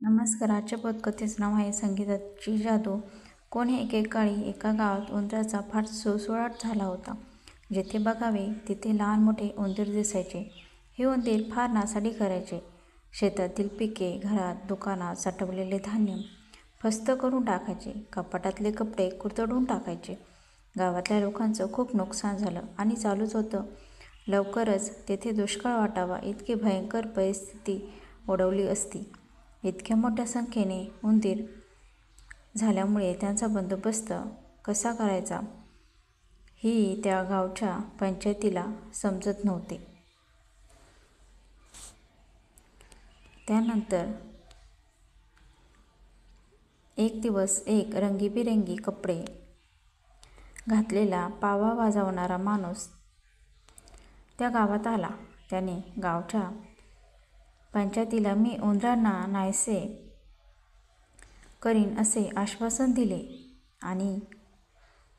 नमस्कार. आजच्या पदकथेचं नाव आहे संगीताची जादू. कोणी एकेकाळी एका गावात उंदराचा फार सुळसुळाट झाला होता. जिथे बघावे तिथे लहान मोठे उंदीर दिसायचे. हे उंदीर फार नासाडी करायचे. शेतातील पिके, घरात, दुकानात साठवलेले धान्य फस्त करून टाकायचे. कपाटातले कपडे कुरतडून टाकायचे. गावातल्या लोकांचं खूप नुकसान झालं आणि चालूच होतं. लवकरच तेथे दुष्काळ वाटावा इतकी भयंकर परिस्थिती ओढवली असती. इतक्या मोठ्या संख्येने उंदीर झाल्यामुळे त्यांचा बंदोबस्त कसा करायचा ही त्या गावच्या पंचायतीला समजत नव्हते. त्यानंतर एक दिवस एक रंगीबिरंगी कपडे घातलेला पावा वाजवणारा माणूस त्या गावात आला. त्याने गावच्या पंचायतीला मी उंदरांना नाहीसे करीन असे आश्वासन दिले आणि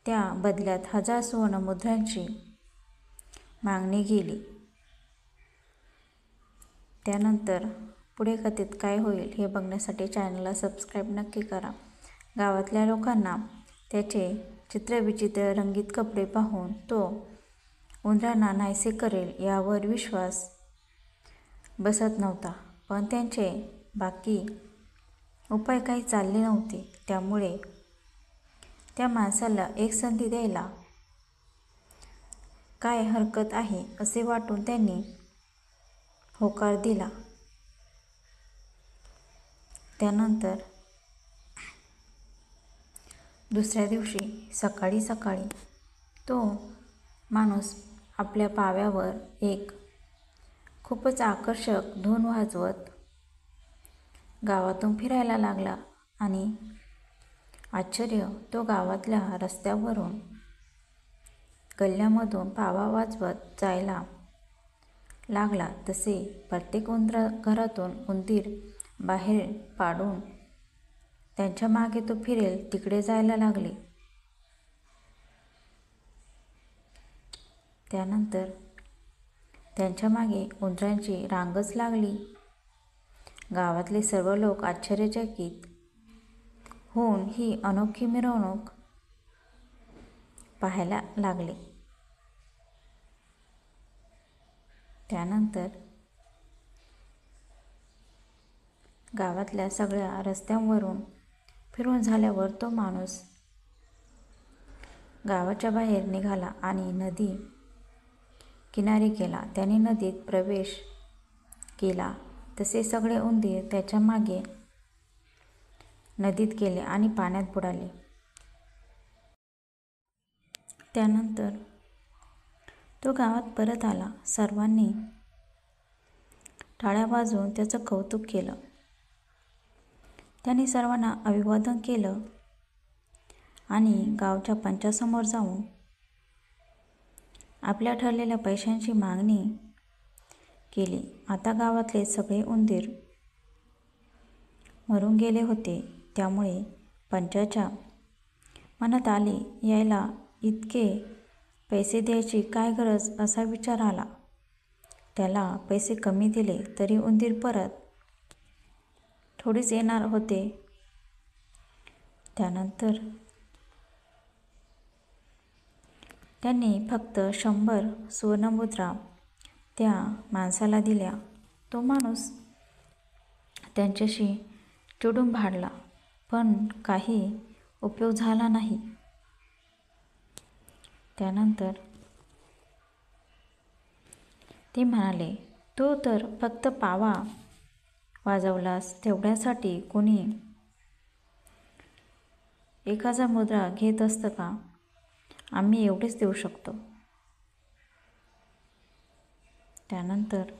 त्या बदल्यात 1000 सुवर्णमुद्रांची मागणी केली. त्यानंतर पुढे कथेत काय होईल हे बघण्यासाठी चॅनलला सबस्क्राईब नक्की करा. गावातल्या लोकांना त्याचे चित्रविचित्र रंगीत कपडे पाहून तो उंदरांना नाहीसे करेल यावर विश्वास बसत नव्हता. पण त्यांचे बाकी उपाय काही चालले नव्हते. त्यामुळे त्या माणसाला एक संधी द्यायला काय हरकत आहे असे वाटून त्यांनी होकार दिला. त्यानंतर दुसऱ्या दिवशी सकाळी सकाळी तो माणूस आपल्या पाव्यावर एक खूपच आकर्षक धून वाजवत गावातून फिरायला लागला आणि आश्चर्य, तो गावातल्या रस्त्यावरून गल्ल्यांमधून पावा वाजवत जायला लागला. तसे प्रत्येक घरातून उंदीर बाहेर पाडून त्यांच्या मागे तो फिरेल तिकडे जायला लागले. त्यानंतर त्यांच्या मागे उंदरांची रांगच लागली. गावातले सर्व लोक आश्चर्यचकित होऊन ही अनोखी मिरवणूक पाहायला लागले. त्यानंतर गावातल्या सगळ्या रस्त्यांवरून फिरून झाल्यावर तो माणूस गावाच्या बाहेर निघाला आणि नदी किनारी गेला. त्याने नदीत प्रवेश केला तसे सगळे उंदीर त्याच्या मागे नदीत गेले आणि पाण्यात बुडाले. त्यानंतर तो गावात परत आला. सर्वांनी टाळ्या वाजवून त्याचं कौतुक केलं. त्याने सर्वांना अभिवादन केलं आणि गावच्या पंचासमोर जाऊन आपल्या ठरलेल्या पैशांची मागणी केली. आता गावातले सगळे उंदीर मरून गेले होते. त्यामुळे पंचाच्या मनात आले, यायला इतके पैसे द्यायची काय गरज असा विचार आला. त्याला पैसे कमी दिले तरी उंदीर परत थोडीच येणार होते. त्यानंतर त्यांनी फक्त 100 सुवर्णमुद्रा त्या माणसाला दिल्या. तो माणूस त्यांच्याशी चिडून भांडला, पण काही उपयोग झाला नाही. त्यानंतर ते म्हणाले, तू तर फक्त पावा वाजवलास, तेवढ्यासाठी कोणी 1000 मुद्रा घेत असतं का? आम्ही एवढेच देऊ शकतो. त्यानंतर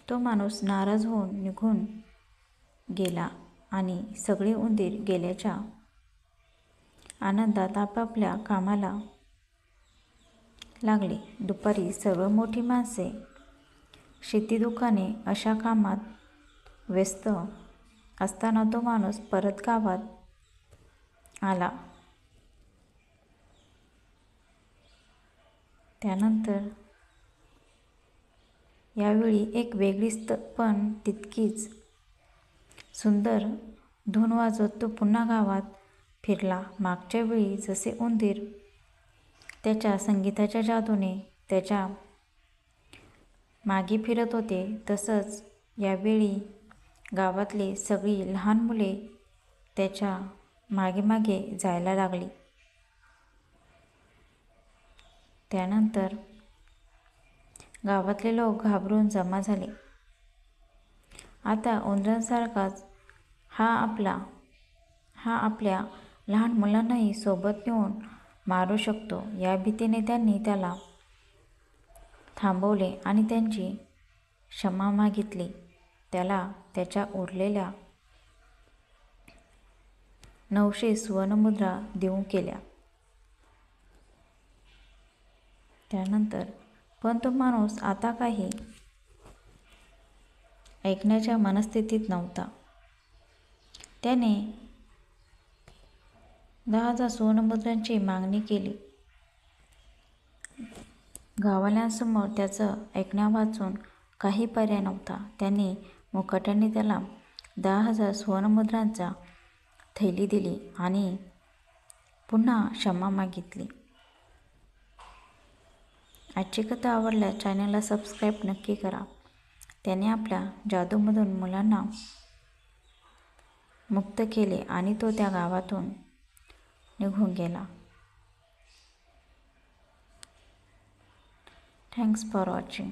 तो माणूस नाराज होऊन निघून गेला आणि सगळे उंदीर गेल्याच्या आनंदात आपापल्या कामाला लागले. दुपारी सर्व मोठी माणसे, शेती, दुकाने अशा कामात व्यस्त असताना तो माणूस परत गावात आला. त्यानंतर यावेळी एक वेगळीच पण तितकीच सुंदर धून वाजवत तो पुन्हा गावात फिरला. मागच्या वेळी जसे उंदीर त्याच्या संगीताच्या जादूने त्याच्या मागे फिरत होते, तसंच यावेळी गावातली सगळी लहान मुले त्याच्या मागे मागे जायला लागली. त्यानंतर गावातले लोक घाबरून जमा झाले. आता उंदरांसारखाच हा आपल्या लहान मुलांनाही सोबत नेऊन मारू शकतो, या भीतीने त्यांनी त्याला थांबवले आणि त्याची क्षमा मागितली. त्याला त्याच्या उरलेल्या 900 सुवर्णमुद्रा देऊ केल्या. त्यानंतर पण तो माणूस आता काही ऐकण्याच्या मनस्थितीत नव्हता. त्याने 10,000 सुवर्णमुद्रांची मागणी केली. गाववाल्यांसमोर त्याचं ऐकण्यावाचून काही पर्याय नव्हता. त्यांनी मुकाट्याने त्याला 10,000 सुवर्णमुद्रांचा थैली दिली आणि पुन्हा क्षमा मागितली. आजची कथा आवडल्यास चॅनलला सबस्क्राईब नक्की करा. त्याने आपल्या जादूमधून मुलांना मुक्त केले आणि तो त्या गावातून निघून गेला. Thanks for watching.